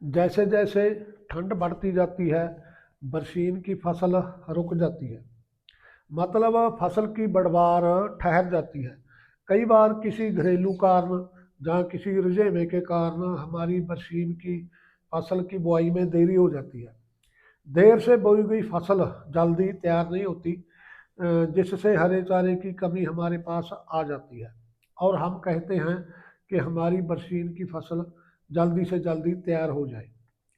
जैसे जैसे ठंड बढ़ती जाती है, बरसीन की फसल रुक जाती है। मतलब फसल की बढ़वार ठहर जाती है। कई बार किसी घरेलू कारण, जहाँ किसी रुझेवे के कारण हमारी बरसीन की फसल की बुआई में देरी हो जाती है। देर से बोई गई फसल जल्दी तैयार नहीं होती, जिससे हरे चारे की कमी हमारे पास आ जाती है और हम कहते हैं कि हमारी बरसीन की फसल जल्दी से जल्दी तैयार हो जाए।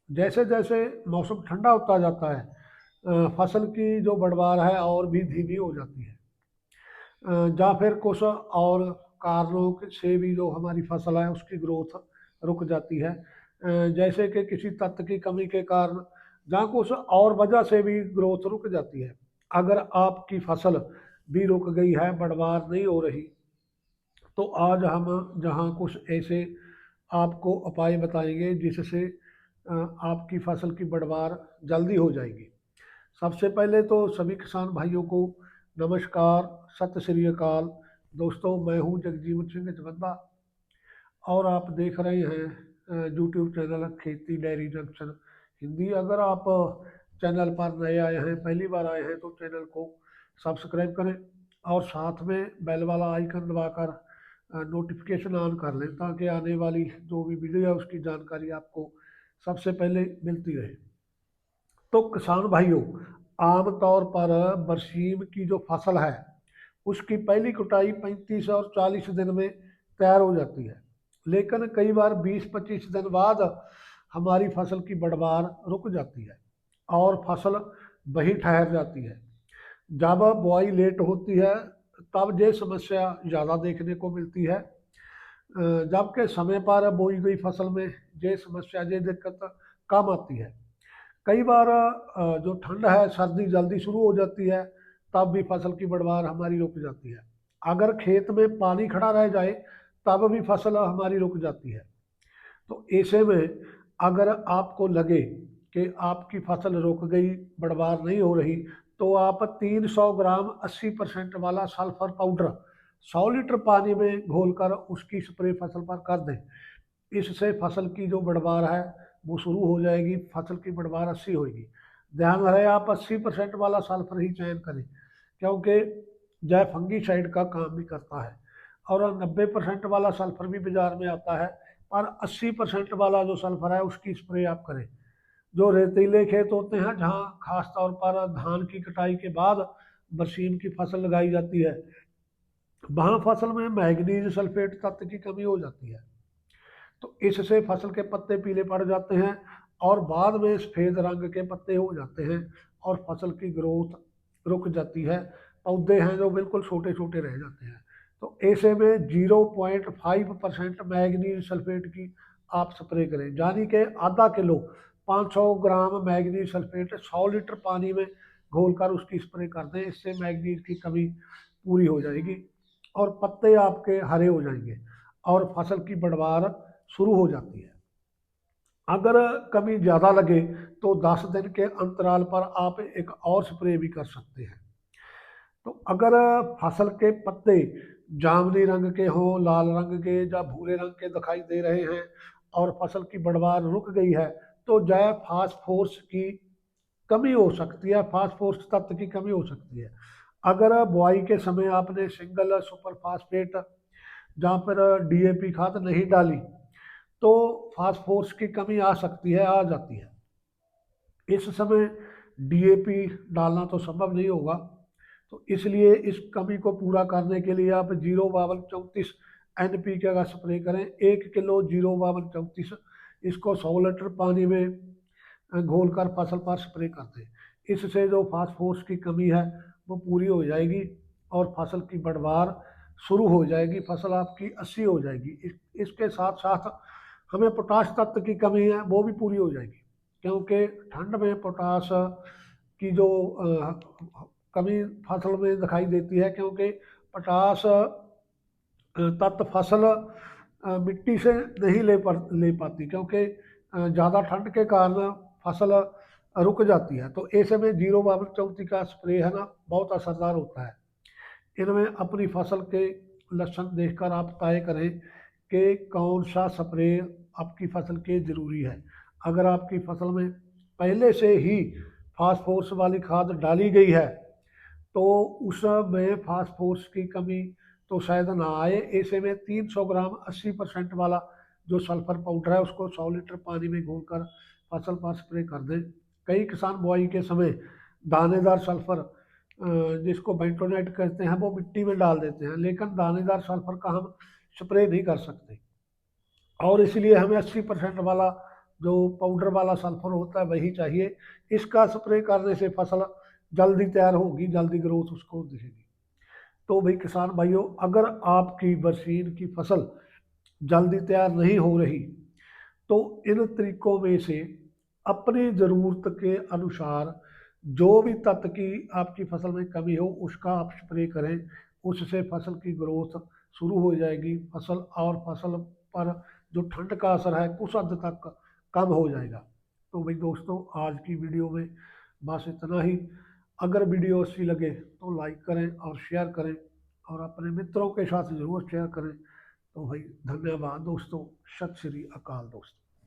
जैसे जैसे मौसम ठंडा होता जाता है, फसल की जो बढ़वार है और भी धीमी हो जाती है। या फिर कुछ और कारणों से भी जो हमारी फसल है उसकी ग्रोथ रुक जाती है। जैसे कि किसी तत्व की कमी के कारण, जहाँ कुछ और वजह से भी ग्रोथ रुक जाती है। अगर आपकी फसल भी रुक गई है, बढ़वार नहीं हो रही, तो आज हम जहाँ कुछ ऐसे आपको उपाय बताएंगे जिससे आपकी फसल की बढ़वार जल्दी हो जाएगी। सबसे पहले तो सभी किसान भाइयों को नमस्कार, सत श्री अकाल। दोस्तों, मैं हूं जगजीवन सिंह जवंदा और आप देख रहे हैं यूट्यूब चैनल खेती डेयरी जंक्शन हिंदी। अगर आप चैनल पर नए आए हैं, पहली बार आए हैं, तो चैनल को सब्सक्राइब करें और साथ में बेल वाला आइकन दबाकर नोटिफिकेशन ऑन कर लें, ताकि आने वाली जो भी वीडियो है उसकी जानकारी आपको सबसे पहले मिलती रहे। तो किसान भाइयों, आमतौर पर बरसीम की जो फसल है उसकी पहली कुटाई 35 और 40 दिन में तैयार हो जाती है। लेकिन कई बार 20-25 दिन बाद हमारी फसल की बढ़वार रुक जाती है और फसल वही ठहर जाती है। जब बुआई लेट होती है तब ये समस्या ज़्यादा देखने को मिलती है, जबकि समय पर बोई गई फसल में ये समस्या, ये दिक्कत कम आती है। कई बार जो ठंड है, सर्दी जल्दी शुरू हो जाती है, तब भी फसल की बढ़वार हमारी रुक जाती है। अगर खेत में पानी खड़ा रह जाए तब भी फसल हमारी रुक जाती है। तो ऐसे में अगर आपको लगे कि आपकी फसल रुक गई, बढ़वार नहीं हो रही, तो आप 300 ग्राम 80% वाला सल्फर पाउडर 100 लीटर पानी में घोलकर उसकी स्प्रे फसल पर कर दें। इससे फसल की जो बढ़वार है वो शुरू हो जाएगी, फसल की बढ़वार 80 होगी। ध्यान रहे आप 80% वाला सल्फर ही चयन करें, क्योंकि यह फंगीसाइड का काम भी करता है। और 90% वाला सल्फर भी बाजार में आता है, पर 80% वाला जो सल्फर है उसकी स्प्रे आप करें। जो रेतीले खेत होते हैं, जहाँ खास तौर पर धान की कटाई के बाद बरसीम की फसल लगाई जाती है, वहाँ फसल में मैग्नीज सल्फेट तत्व की कमी हो जाती है। तो इससे फसल के पत्ते पीले पड़ जाते हैं और बाद में सफ़ेद रंग के पत्ते हो जाते हैं और फसल की ग्रोथ रुक जाती है। पौधे हैं जो बिल्कुल छोटे छोटे रह जाते हैं। तो ऐसे में 0.5% मैग्नीज सल्फेट की आप स्प्रे करें, यानी कि आधा किलो 500 ग्राम मैग्नीज सल्फेट 100 लीटर पानी में घोलकर उसकी स्प्रे कर दें। इससे मैग्नीज की कमी पूरी हो जाएगी और पत्ते आपके हरे हो जाएंगे और फसल की बढ़वार शुरू हो जाती है। अगर कमी ज़्यादा लगे तो 10 दिन के अंतराल पर आप एक और स्प्रे भी कर सकते हैं। तो अगर फसल के पत्ते जामुनी रंग के हों, लाल रंग के या भूरे रंग के दिखाई दे रहे हैं और फसल की बढ़वार रुक गई है, तो जय फास्फोरस की कमी हो सकती है, फास्फोरस तत्व की कमी हो सकती है। अगर बुआई के समय आपने सिंगल सुपर फास्फेट, जहाँ पर डीएपी खाद नहीं डाली, तो फास्फोरस की कमी आ सकती है, आ जाती है। इस समय डीएपी डालना तो संभव नहीं होगा, तो इसलिए इस कमी को पूरा करने के लिए आप 05234 NPK का स्प्रे करें। 1 किलो 05234 इसको 100 लीटर पानी में घोलकर फसल पर स्प्रे कर दें। इससे जो फास्फोरस की कमी है वो पूरी हो जाएगी और फसल की बढ़वार शुरू हो जाएगी, फसल आपकी 80 हो जाएगी। इसके साथ साथ हमें पोटाश तत्व की कमी है वो भी पूरी हो जाएगी, क्योंकि ठंड में पोटाश की जो कमी फसल में दिखाई देती है, क्योंकि पोटाश तत्व फसल मिट्टी से नहीं ले पाती, क्योंकि ज़्यादा ठंड के कारण फसल रुक जाती है। तो ऐसे में 05234 का स्प्रे है ना, बहुत असरदार होता है। इनमें अपनी फसल के लक्षण देखकर आप तय करें कि कौन सा स्प्रे आपकी फसल के ज़रूरी है। अगर आपकी फसल में पहले से ही फास्फोरस वाली खाद डाली गई है तो उसमें फास्फोरस की कमी तो शायद ना आए। ऐसे में 300 ग्राम 80% वाला जो सल्फर पाउडर है उसको 100 लीटर पानी में घोलकर फसल पर स्प्रे कर दें। कई किसान बुआई के समय दानेदार सल्फर जिसको बेंटोनाइट कहते हैं वो मिट्टी में डाल देते हैं, लेकिन दानेदार सल्फर का हम स्प्रे नहीं कर सकते और इसलिए हमें 80% वाला जो पाउडर वाला सल्फर होता है वही चाहिए। इसका स्प्रे करने से फसल जल्दी तैयार होगी, जल्दी ग्रोथ उसको दिखेगी। तो भाई किसान भाइयों, अगर आपकी बरसीन की फसल जल्दी तैयार नहीं हो रही तो इन तरीकों में से अपनी ज़रूरत के अनुसार जो भी तत्व की आपकी फसल में कमी हो उसका आप स्प्रे करें। उससे फसल की ग्रोथ शुरू हो जाएगी, फसल पर जो ठंड का असर है कुछ हद तक कम हो जाएगा। तो भाई दोस्तों, आज की वीडियो में बस इतना ही। अगर वीडियो अच्छी लगे तो लाइक करें और शेयर करें और अपने मित्रों के साथ ज़रूर शेयर करें। तो भाई धन्यवाद दोस्तों, सत श्री अकाल दोस्तों।